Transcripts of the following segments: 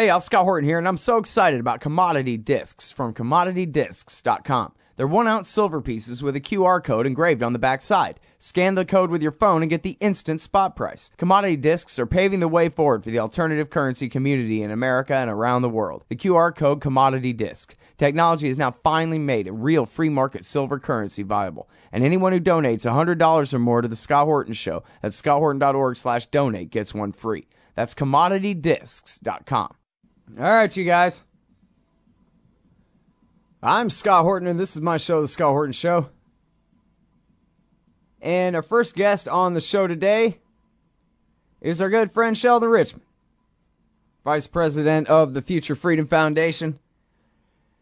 Hey, y'all, Scott Horton here, and I'm so excited about commodity discs from commoditydiscs.com. They're 1-ounce silver pieces with a QR code engraved on the back side. Scan the code with your phone and get the instant spot price. Commodity discs are paving the way forward for the alternative currency community in America and around the world. The QR code Commodity Disc. Technology has now finally made a real free market silver currency viable. And anyone who donates $100 or more to the Scott Horton Show at scotthorton.org/donate gets one free. That's commoditydiscs.com. All right, you guys. I'm Scott Horton, and this is my show, The Scott Horton Show. And our first guest on the show today is our good friend Sheldon Richman, Vice President of the Future Freedom Foundation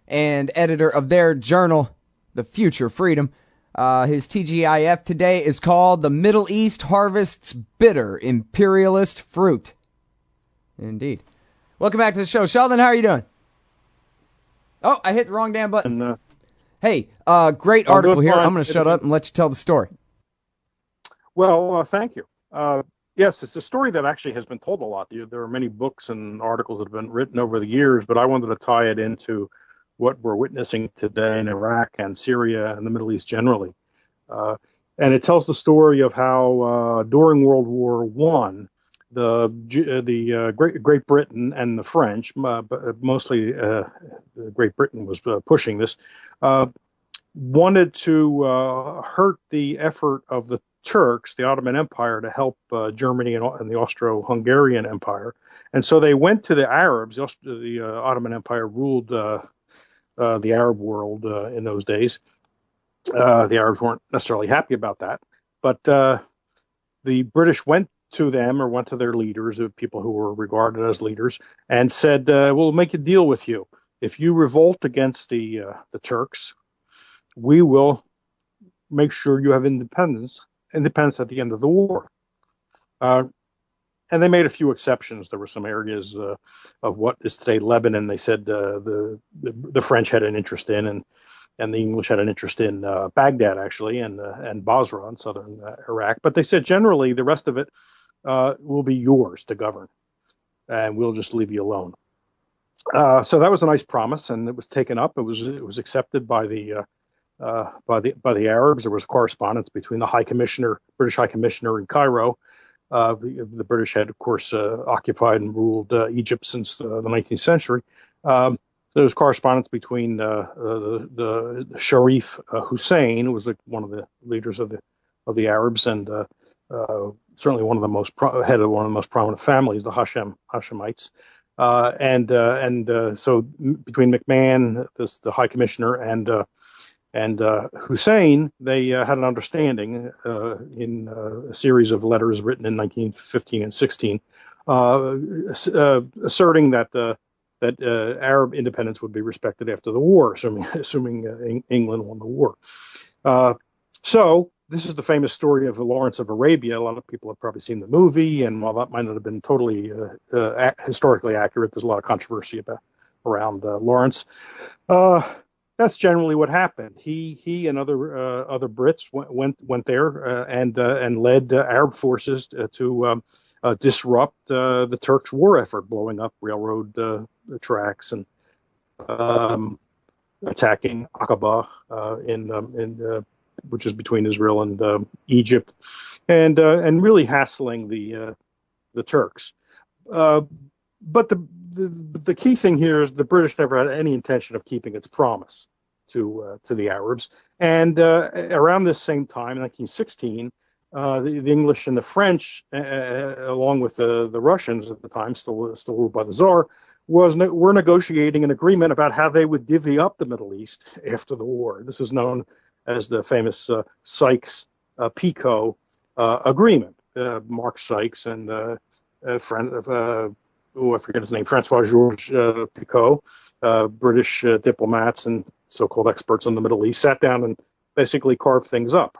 and editor of their journal, The Future Freedom. His TGIF today is called The Middle East Harvests Bitter Imperialist Fruit. Indeed. Welcome back to the show. Sheldon, how are you doing? Oh, I hit the wrong damn button. Hey, great article here. I'm going to shut up and let you tell the story. Well, thank you. Yes, it's a story that actually has been told a lot. There are many books and articles that have been written over the years, but I wanted to tie it into what we're witnessing today in Iraq and Syria and the Middle East generally. And it tells the story of how during World War I, Great Britain and the French, but mostly Great Britain was pushing this, wanted to hurt the effort of the Turks, the Ottoman Empire, to help Germany and the Austro-Hungarian Empire. And so they went to the Arabs. The Ottoman Empire ruled the Arab world in those days. The Arabs weren't necessarily happy about that, but the British went to them, or went to their leaders, people who were regarded as leaders, and said, we'll make a deal with you. If you revolt against the Turks, we will make sure you have independence at the end of the war. And they made a few exceptions. There were some areas of what is today Lebanon, they said the French had an interest in, and the English had an interest in Baghdad, actually, and Basra in southern Iraq. But they said generally the rest of it will be yours to govern, and we'll just leave you alone. So that was a nice promise, and it was taken up. It was accepted by the Arabs. There was correspondence between the British High Commissioner in Cairo. The British had, of course, occupied and ruled Egypt since the 19th century. So there was correspondence between the Sharif Hussein, who was one of the leaders of the Arabs, and certainly one of the most head of one of the most prominent families, the Hashemites. So between McMahon, the High Commissioner, and Hussein, they had an understanding in a series of letters written in 1915 and 16, asserting that Arab independence would be respected after the war, assuming England won the war. So this is the famous story of Lawrence of Arabia. A lot of people have probably seen the movie, and while that might not have been totally historically accurate, there's a lot of controversy around Lawrence. That's generally what happened. He and other Brits went there and led Arab forces to disrupt the Turks' war effort, blowing up railroad tracks and attacking Aqaba which is between Israel and Egypt, and really hassling the Turks. But the key thing here is the British never had any intention of keeping its promise to the Arabs. And around this same time, 1916, the English and the French, along with the Russians at the time, still ruled by the Tsar, were negotiating an agreement about how they would divvy up the Middle East after the war. This is known as the famous Sykes-Picot agreement. Mark Sykes and a friend of, I forget his name, Francois-Georges Picot, British diplomats and so-called experts on the Middle East, sat down and basically carved things up.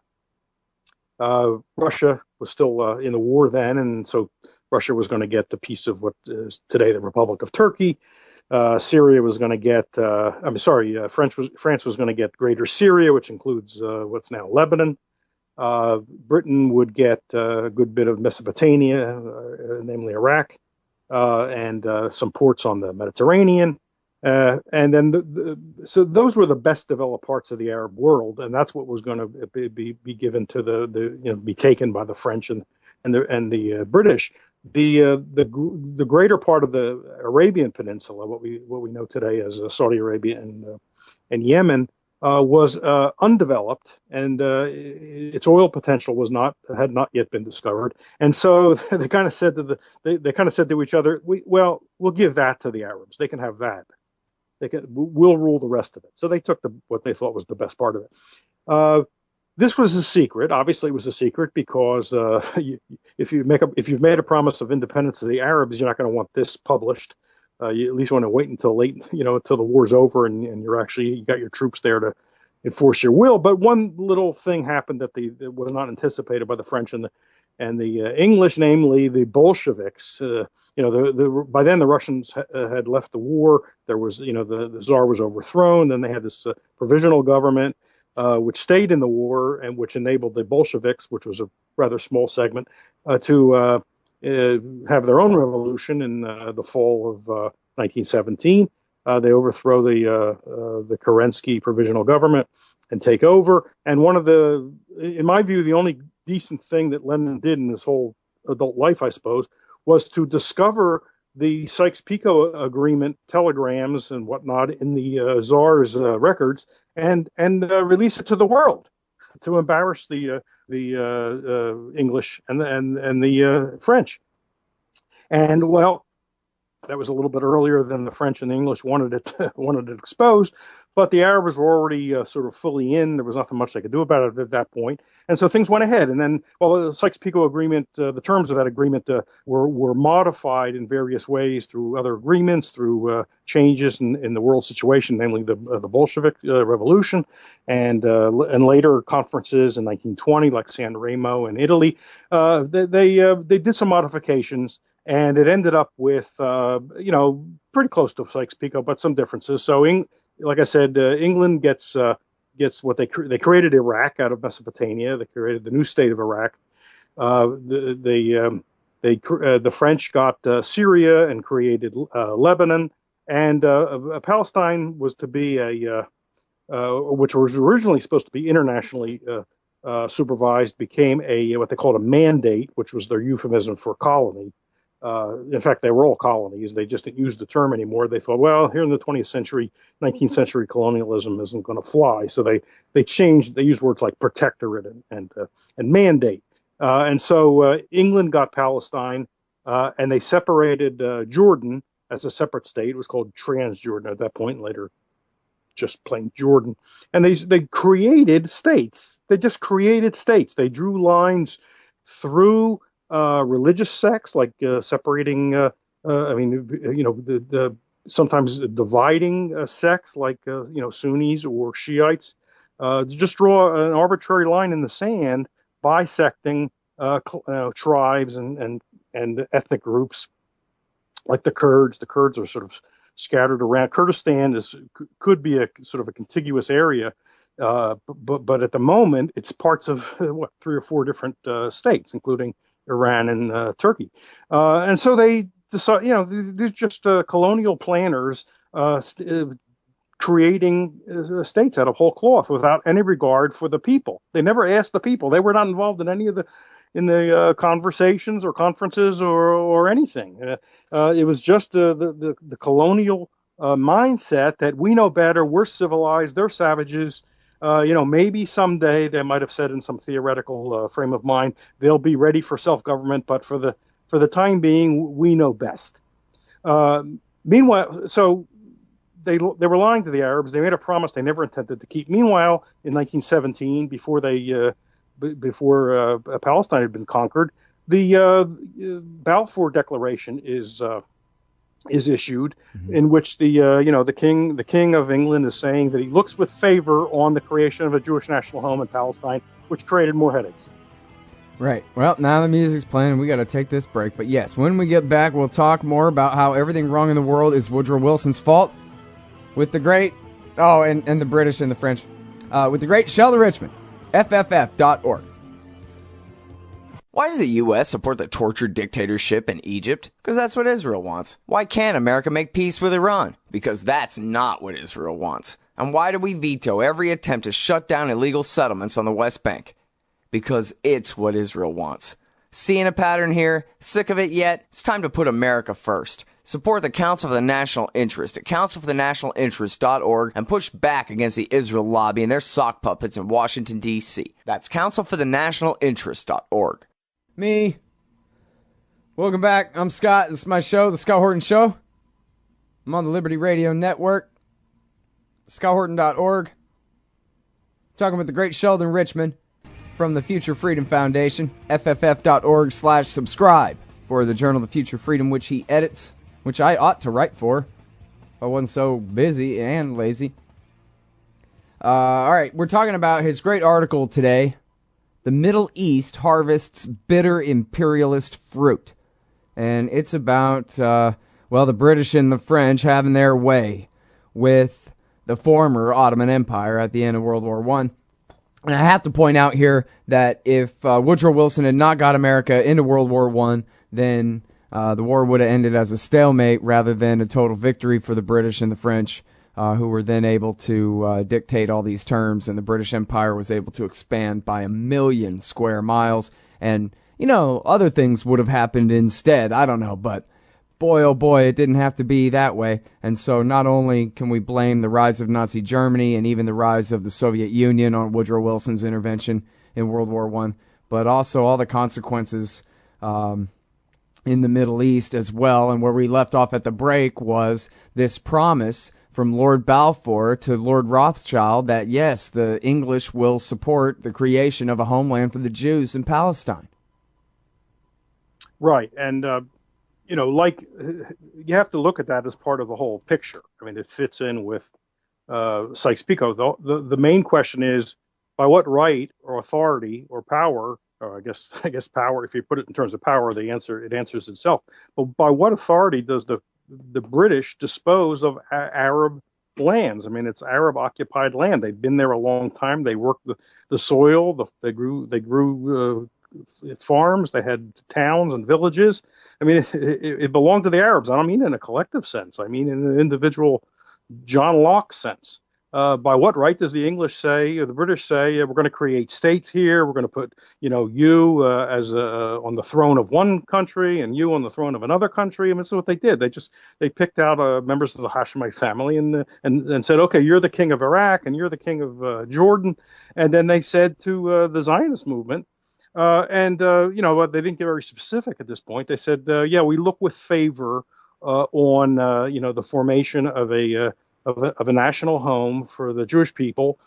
Russia was still in the war then, and so Russia was going to get a piece of what is today the Republic of Turkey. Syria was going to get, France was going to get Greater Syria, which includes what's now Lebanon. Britain would get a good bit of Mesopotamia, namely Iraq. and some ports on the Mediterranean. And then so those were the best developed parts of the Arab world, and that's what was going to be given to be taken by the French and the British. The greater part of the Arabian Peninsula, what we know today as Saudi Arabia and Yemen, was undeveloped, and its oil potential had not yet been discovered. And so they kind of said to each other, we'll give that to the Arabs. They can have that. We'll rule the rest of it. So they took what they thought was the best part of it. This was a secret. Obviously, it was a secret because if you've made a promise of independence to the Arabs, you're not going to want this published. You at least want to wait until late, until the war's over and you got your troops there to enforce your will. But one little thing happened that was not anticipated by the French and the English, namely the Bolsheviks. By then the Russians had left the war. There was, the Tsar was overthrown. Then they had this provisional government, which stayed in the war and which enabled the Bolsheviks, which was a rather small segment, to have their own revolution in the fall of 1917. They overthrow the Kerensky provisional government and take over. And in my view, the only decent thing that Lenin did in his whole adult life, I suppose, was to discover the Sykes-Picot Agreement telegrams and whatnot in the Tsar's records and release it to the world to embarrass the English and the French. And well, that was a little bit earlier than the French and the English wanted it exposed, but the Arabs were already sort of fully in. There was nothing much they could do about it at that point. And so things went ahead. And then, the Sykes-Picot Agreement, the terms of that agreement were modified in various ways through other agreements, through changes in the world situation, namely the Bolshevik Revolution, and later conferences in 1920, like San Remo in Italy. They did some modifications. And it ended up with, pretty close to Sykes-Picot, but some differences. So, like I said, England gets what they created Iraq out of Mesopotamia. They created the new state of Iraq. The French got Syria and created Lebanon, and Palestine was to be which was originally supposed to be internationally supervised, became what they called a mandate, which was their euphemism for colony. In fact, they were all colonies. They just didn't use the term anymore. They thought, well, here in the 20th century, 19th century colonialism isn't going to fly. So they changed. They used words like protectorate and mandate. And so England got Palestine, and they separated Jordan as a separate state. It was called Transjordan at that point. Later, just plain Jordan. And they created states. They just created states. They drew lines through religious sects, like separating, sometimes dividing sects, like, Sunnis or Shiites, just draw an arbitrary line in the sand, bisecting tribes and ethnic groups, like the Kurds. The Kurds are sort of scattered around. Kurdistan could be a sort of a contiguous area, but at the moment, it's parts of 3 or 4 different states, including Iran and Turkey. And so they decide, they're just colonial planners creating states out of whole cloth without any regard for the people. They never asked the people. They were not involved in any of the conversations or conferences or anything. It was just the colonial mindset that we know better, we're civilized, they're savages. Maybe someday, they might have said in some theoretical frame of mind, they'll be ready for self-government, but for the time being, we know best. Meanwhile, so they were lying to the Arabs. They made a promise they never intended to keep. Meanwhile, in 1917, before Palestine had been conquered, the Balfour Declaration is issued, in which the king of England is saying that he looks with favor on the creation of a Jewish national home in Palestine, which created more headaches. Right. Well, now the music's playing and we got to take this break. But yes, when we get back, we'll talk more about how everything wrong in the world is Woodrow Wilson's fault with the great, and the British and the French, with the great Sheldon Richman, FFF.org. Why does the U.S. support the tortured dictatorship in Egypt? Because that's what Israel wants. Why can't America make peace with Iran? Because that's not what Israel wants. And why do we veto every attempt to shut down illegal settlements on the West Bank? Because it's what Israel wants. Seeing a pattern here? Sick of it yet? It's time to put America first. Support the Council for the National Interest at councilforthenationalinterest.org and push back against the Israel lobby and their sock puppets in Washington, D.C. That's councilforthenationalinterest.org. Me. Welcome back. I'm Scott. This is my show, The Scott Horton Show. I'm on the Liberty Radio Network, scotthorton.org. Talking with the great Sheldon Richman from the Future Freedom Foundation, fff.org/subscribe for the Journal of Future Freedom, which he edits, which I ought to write for if I wasn't so busy and lazy. All right, we're talking about his great article today, The Middle East Harvests Bitter Imperialist Fruit. And it's about, the British and the French having their way with the former Ottoman Empire at the end of World War I. And I have to point out here that if Woodrow Wilson had not got America into World War I, then the war would have ended as a stalemate rather than a total victory for the British and the French, who were then able to dictate all these terms, and the British Empire was able to expand by 1 million square miles. And, other things would have happened instead. I don't know, but boy, oh boy, it didn't have to be that way. And so not only can we blame the rise of Nazi Germany and even the rise of the Soviet Union on Woodrow Wilson's intervention in World War I, but also all the consequences in the Middle East as well. And where we left off at the break was this promise from Lord Balfour to Lord Rothschild that, yes, the English will support the creation of a homeland for the Jews in Palestine. Right. And, you have to look at that as part of the whole picture. I mean, it fits in with Sykes-Picot. The main question is, by what right or authority or power, or I guess power, if you put it in terms of power, it answers itself. But by what authority does the British dispose of Arab lands? I mean, it's Arab occupied land. They've been there a long time. They worked the soil. They grew farms. They had towns and villages. I mean, it belonged to the Arabs. I don't mean in a collective sense. I mean in an individual John Locke sense. By what right does the English say, or the British say, we're going to create states here, we're going to put, you as on the throne of one country and you on the throne of another country? I mean, that's what they did. They picked out members of the Hashemite family and said, okay, you're the king of Iraq and you're the king of Jordan. And then they said to the Zionist movement, they didn't get very specific at this point. They said, we look with favor on the formation of a national home for the Jewish people,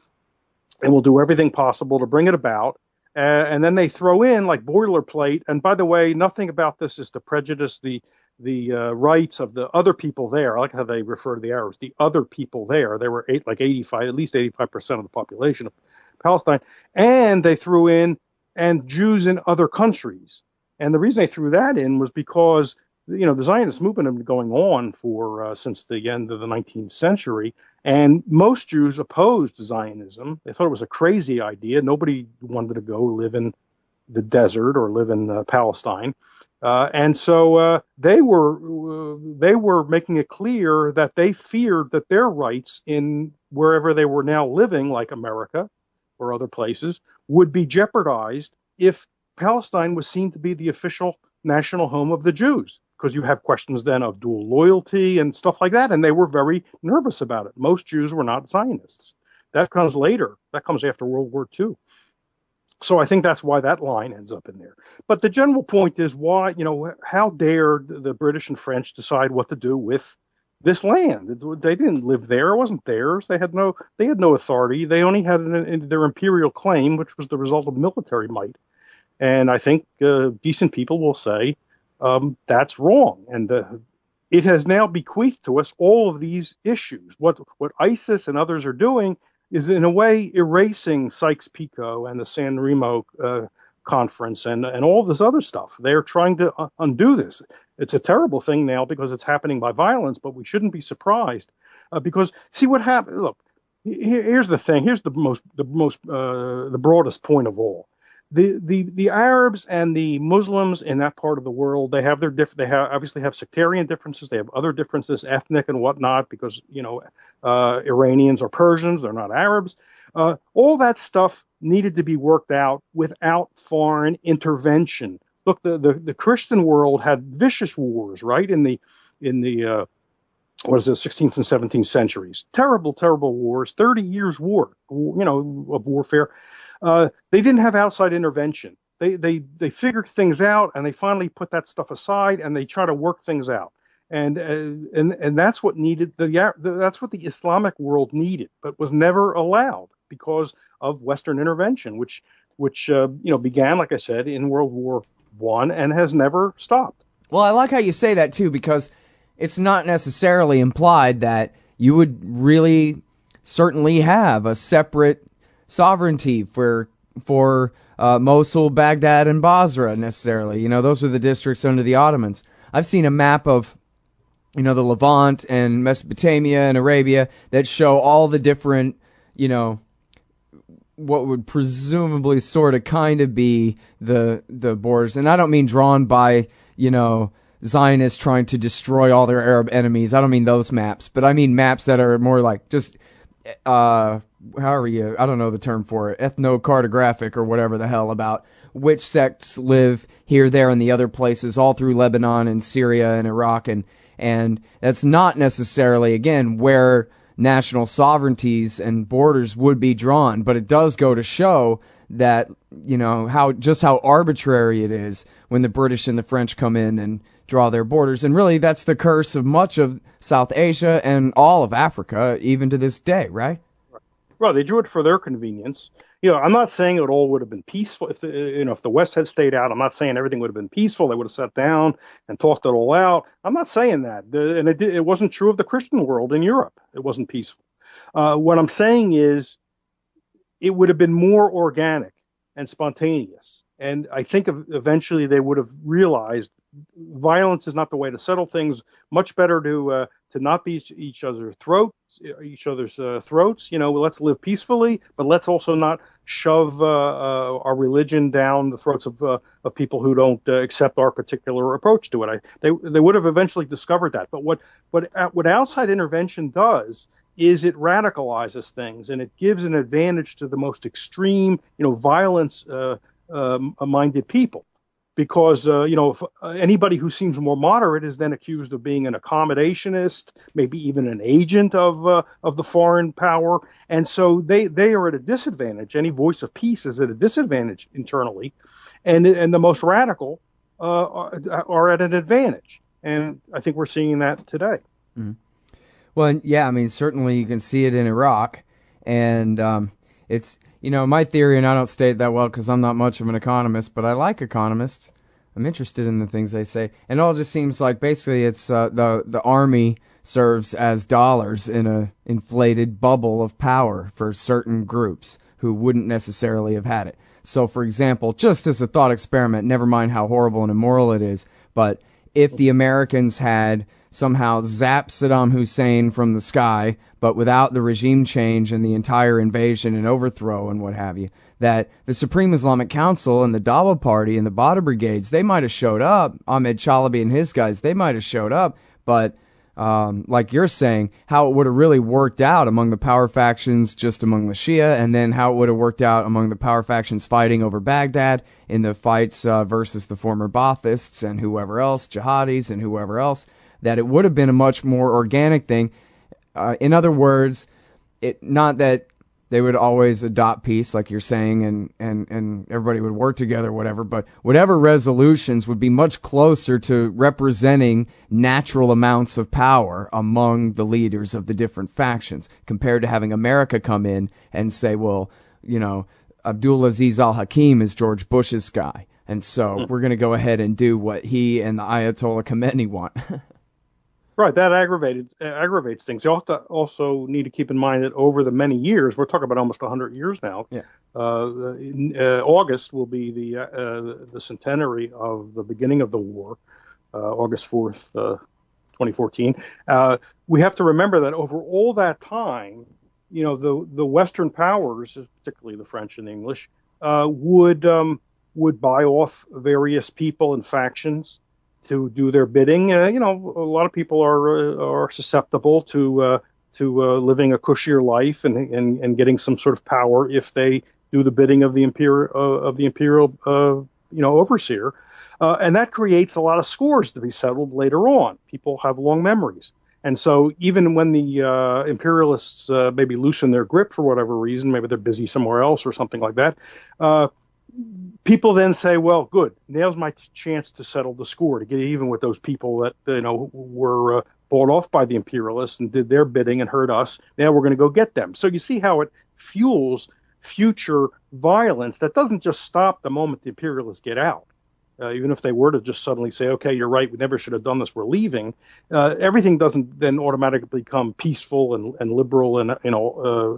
and we'll do everything possible to bring it about. And then they throw in like boilerplate. And by the way, nothing about this is to prejudice the rights of the other people there. I like how they refer to the Arabs, the other people there. There were at least 85% of the population of Palestine. And they threw in and Jews in other countries. And the reason they threw that in was because the Zionist movement had been going on for since the end of the 19th century, and most Jews opposed Zionism. They thought it was a crazy idea. Nobody wanted to go live in the desert or live in Palestine, and so they were making it clear that they feared that their rights in wherever they were now living, like America or other places, would be jeopardized if Palestine was seen to be the official national home of the Jews, because you have questions then of dual loyalty and stuff like that, and they were very nervous about it. Most Jews were not Zionists. That comes later. That comes after World War II. So I think that's why that line ends up in there. But the general point is why, how dared the British and French decide what to do with this land? They didn't live there. It wasn't theirs. They had no authority. They only had their imperial claim, which was the result of military might. And I think decent people will say that's wrong. And it has now bequeathed to us all of these issues. What ISIS and others are doing is, in a way, erasing Sykes-Picot and the San Remo conference and all this other stuff. They're trying to undo this. It's a terrible thing now because it's happening by violence, but we shouldn't be surprised because see what happened. Look, here's the thing. Here's the broadest point of all. the Arabs and the Muslims in that part of the world, they have their they obviously have sectarian differences. They have other differences, ethnic and whatnot, because Iranians are Persians, they're not Arabs. All that stuff needed to be worked out without foreign intervention. Look, the Christian world had vicious wars, right, in the what is it, 16th and 17th centuries. Terrible, terrible wars, 30 years war, of warfare. They didn't have outside intervention. They figured things out, and they finally put that stuff aside, and they try to work things out. And that's what needed. That's what the Islamic world needed, but was never allowed because of Western intervention, which began, like I said, in World War I and has never stopped. Well, I like how you say that too, because it's not necessarily implied that you would really certainly have a separate sovereignty for Mosul, Baghdad, and Basra necessarily. Those were the districts under the Ottomans. I've seen a map of, the Levant and Mesopotamia and Arabia that show all the different, what would presumably sort of kind of be the borders. And I don't mean drawn by, Zionists trying to destroy all their Arab enemies. I don't mean those maps, but I mean maps that are more like just, I don't know the term for it, ethnocartographic or whatever the hell, about which sects live here, there, and the other places, all through Lebanon and Syria and Iraq. And that's not necessarily, again, where national sovereignties and borders would be drawn, but it does go to show that, how arbitrary it is when the British and the French come in and draw their borders. And really, that's the curse of much of South Asia and all of Africa, even to this day, right? Well, they drew it for their convenience. I'm not saying it all would have been peaceful if the West had stayed out. I'm not saying everything would have been peaceful. They would have sat down and talked it all out. I'm not saying that. And it wasn't true of the Christian world in Europe. It wasn't peaceful. What I'm saying is it would have been more organic and spontaneous. And I think eventually they would have realized violence is not the way to settle things. Much better to not be each other's throats. Let's live peacefully, but let's also not shove our religion down the throats of people who don't accept our particular approach to it. They would have eventually discovered that. But what outside intervention does is it radicalizes things, and it gives an advantage to the most extreme, violence minded people. Because, if anybody who seems more moderate is then accused of being an accommodationist, maybe even an agent of the foreign power. And so they are at a disadvantage. Any voice of peace is at a disadvantage internally. And the most radical are at an advantage. And I think we're seeing that today. Mm-hmm. Well, yeah, I mean, certainly you can see it in Iraq. And it's... my theory, and I don't state that well because I'm not much of an economist, but I like economists. I'm interested in the things they say. And it all just seems like basically it's the army serves as dollars in a inflated bubble of power for certain groups who wouldn't necessarily have had it. So, for example, just as a thought experiment, never mind how horrible and immoral it is, but if the Americans had somehow zapped Saddam Hussein from the sky, but without the regime change and the entire invasion and overthrow and what have you, that the Supreme Islamic Council and the Dawa Party and the Badr Brigades, they might have showed up. Ahmed Chalabi and his guys, they might have showed up. But like you're saying, how it would have really worked out among the power factions just among the Shia, and then how it would have worked out among the power factions fighting over Baghdad in the fights versus the former Baathists and whoever else, jihadis and whoever else, that it would have been a much more organic thing. In other words, not that they would always adopt peace, like you're saying, and everybody would work together, whatever, but whatever resolutions would be much closer to representing natural amounts of power among the leaders of the different factions, compared to having America come in and say, well, Abdulaziz al-Hakim is George Bush's guy, and so we're going to go ahead and do what he and the Ayatollah Khomeini want. Right, that aggravates things. You also need to keep in mind that over the many years, we're talking about almost 100 years now. Yeah. August will be the centenary of the beginning of the war, August 4th, 2014. We have to remember that over all that time, the Western powers, particularly the French and the English, would buy off various people and factions to do their bidding. A lot of people are susceptible to living a cushier life and getting some sort of power if they do the bidding of the imperial overseer, and that creates a lot of scores to be settled later on. People have long memories. And so even when the imperialists maybe loosen their grip for whatever reason, maybe they're busy somewhere else or something like that, people then say, well, good, now's my chance to settle the score, to get even with those people that were bought off by the imperialists and did their bidding and hurt us. Now we're going to go get them. So you see how it fuels future violence that doesn't just stop the moment the imperialists get out. Even if they were to just suddenly say, okay, you're right, we never should have done this, we're leaving, everything doesn't then automatically become peaceful and liberal and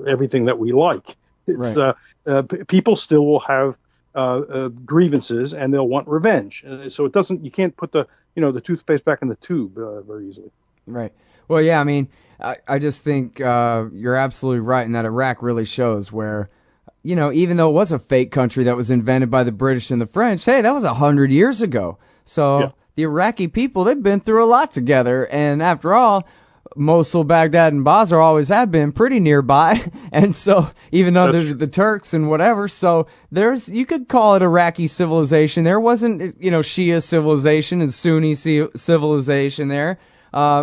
everything that we like. It's right. People still will have grievances and they'll want revenge. So you can't put the toothpaste back in the tube very easily. Right. Well, yeah, I mean, I just think you're absolutely right in that Iraq really shows where, even though it was a fake country that was invented by the British and the French, hey, that was 100 years ago. So yeah. The Iraqi people, they've been through a lot together. And after all, Mosul, Baghdad, and Basra always have been pretty nearby. And so even though there's the Turks and whatever, so you could call it Iraqi civilization. There wasn't, Shia civilization and Sunni civilization there.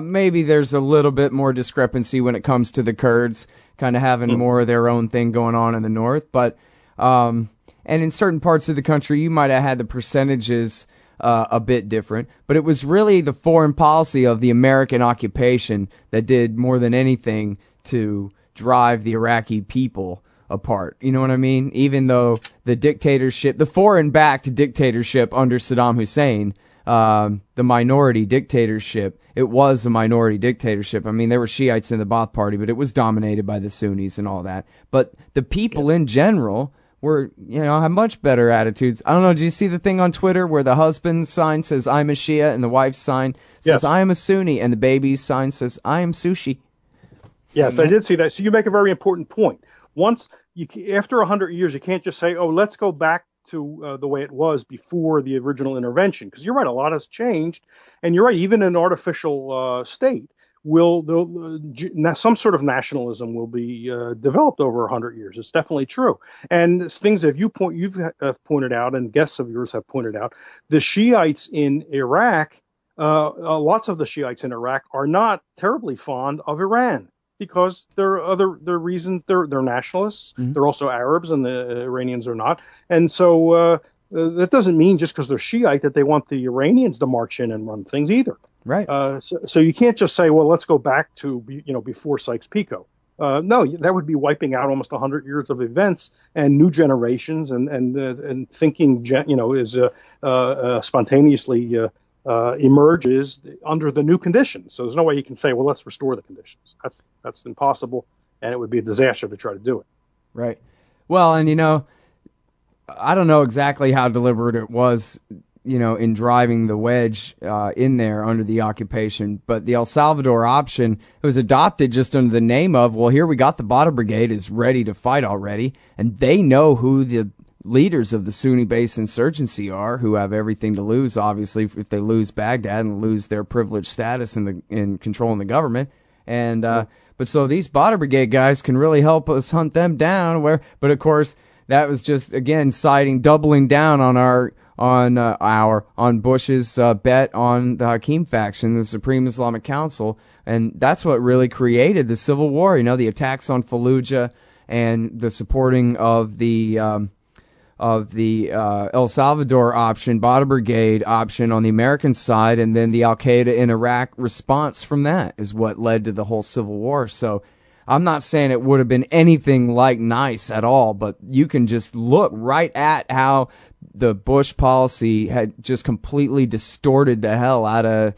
Maybe there's a little bit more discrepancy when it comes to the Kurds kind of having more of their own thing going on in the north. But, and in certain parts of the country, you might have had the percentages a bit different. But it was really the foreign policy of the American occupation that did more than anything to drive the Iraqi people apart. You know what I mean? Even though the foreign-backed dictatorship under Saddam Hussein, the minority dictatorship, it was a minority dictatorship. I mean, there were Shiites in the Ba'ath Party, but it was dominated by the Sunnis and all that. But the people in general were, have much better attitudes. I don't know, did you see the thing on Twitter where the husband's sign says, I'm a Shia, and the wife's sign says, I am a Sunni, and the baby's sign says, I am sushi? Yes, I did see that. So you make a very important point. After 100 years, you can't just say, oh, let's go back to the way it was before the original intervention, because you're right, a lot has changed, and you're right, even an artificial state some sort of nationalism will be developed over 100 years. It's definitely true, and things that you've pointed out, and guests of yours have pointed out, the Shiites in Iraq, lots of the Shiites in Iraq are not terribly fond of Iran, because there are other reasons. They're nationalists. Mm-hmm. They're also Arabs, and the Iranians are not. And so that doesn't mean just because they're Shiite that they want the Iranians to march in and run things either. Right. So you can't just say, well, let's go back to before Sykes-Picot. No, that would be wiping out almost 100 years of events and new generations and thinking is spontaneously emerges under the new conditions. So there's no way you can say, well, let's restore the conditions. That's impossible, and it would be a disaster to try to do it. Right. Well, and I don't know exactly how deliberate it was, in driving the wedge in there under the occupation, but the El Salvador option was adopted just under the name of, well, here we got the Bada Brigade is ready to fight already, and they know who the leaders of the Sunni-based insurgency are, who have everything to lose, obviously, if they lose Baghdad and lose their privileged status in controlling the government. And but so these Bada Brigade guys can really help us hunt them down. But of course, that was just again doubling down on Bush's bet on the Hakim faction, the Supreme Islamic Council, and that's what really created the civil war. The attacks on Fallujah and the supporting of the El Salvador option, Bada Brigade option on the American side, and then the Al-Qaeda in Iraq response from that is what led to the whole civil war. So I'm not saying it would have been anything like nice at all, but you can just look right at how the Bush policy had just completely distorted the hell out of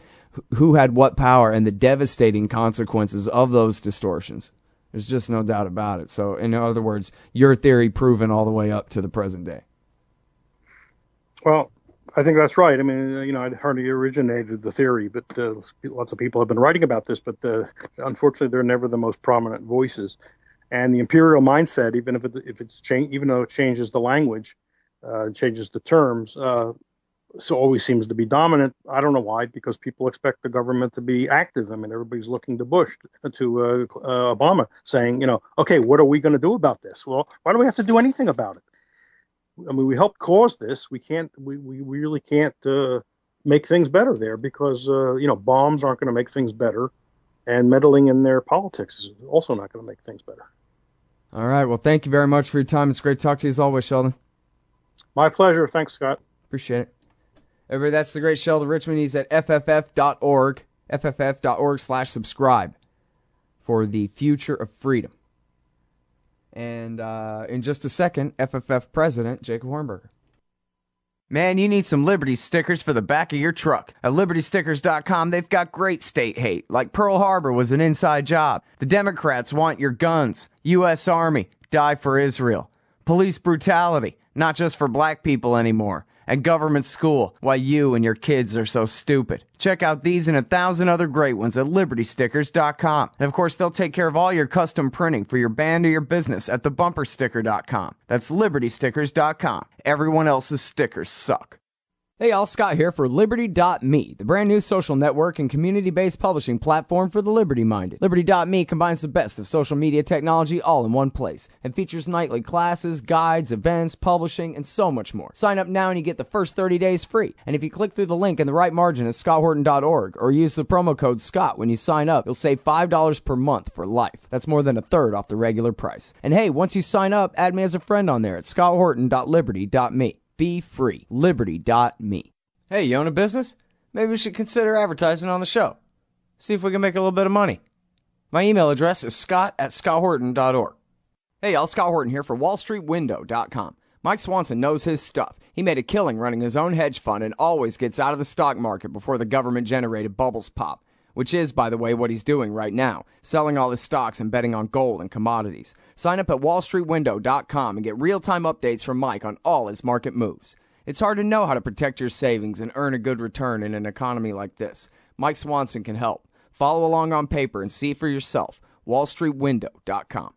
who had what power and the devastating consequences of those distortions. There's just no doubt about it. So, in other words, your theory proven all the way up to the present day. Well, I think that's right. I mean, I'd hardly originated the theory, but lots of people have been writing about this, but unfortunately, they're never the most prominent voices. And the imperial mindset, even if it's even though it changes the language, changes the terms, so always seems to be dominant. I don't know why, because people expect the government to be active. I mean, everybody's looking to Obama, saying, okay, what are we going to do about this? Well, why do we have to do anything about it? I mean, we helped cause this. We really can't make things better there, because bombs aren't going to make things better, and meddling in their politics is also not going to make things better. All right. Well, thank you very much for your time. It's great to talk to you as always, Sheldon. My pleasure. Thanks, Scott. Appreciate it. Everybody, that's the great Sheldon Richman. He's at fff.org, fff.org/subscribe for the future of freedom. And in just a second, FFF President Jacob Hornberger. Man, you need some Liberty stickers for the back of your truck. At LibertyStickers.com, they've got great state hate, like Pearl Harbor was an inside job. The Democrats want your guns. U.S. Army, die for Israel. Police brutality, not just for black people anymore. And government school, why you and your kids are so stupid. Check out these and 1,000 other great ones at LibertyStickers.com. And of course, they'll take care of all your custom printing for your band or your business at TheBumperSticker.com. That's LibertyStickers.com. Everyone else's stickers suck. Hey, y'all, Scott here for Liberty.me, the brand new social network and community-based publishing platform for the liberty-minded. Liberty.me combines the best of social media technology all in one place and features nightly classes, guides, events, publishing, and so much more. Sign up now and you get the first 30 days free. And if you click through the link in the right margin at scotthorton.org or use the promo code SCOTT when you sign up, you'll save $5 per month for life. That's more than a third off the regular price. And hey, once you sign up, add me as a friend on there at scotthorton.liberty.me. Be free. Liberty.me. Hey, you own a business? Maybe we should consider advertising on the show. See if we can make a little bit of money. My email address is scott@scotthorton.org. Hey, y'all, Scott Horton here for wallstreetwindow.com. Mike Swanson knows his stuff. He made a killing running his own hedge fund and always gets out of the stock market before the government-generated bubbles pop, which is, by the way, what he's doing right now, selling all his stocks and betting on gold and commodities. Sign up at wallstreetwindow.com and get real-time updates from Mike on all his market moves. It's hard to know how to protect your savings and earn a good return in an economy like this. Mike Swanson can help. Follow along on paper and see for yourself. wallstreetwindow.com.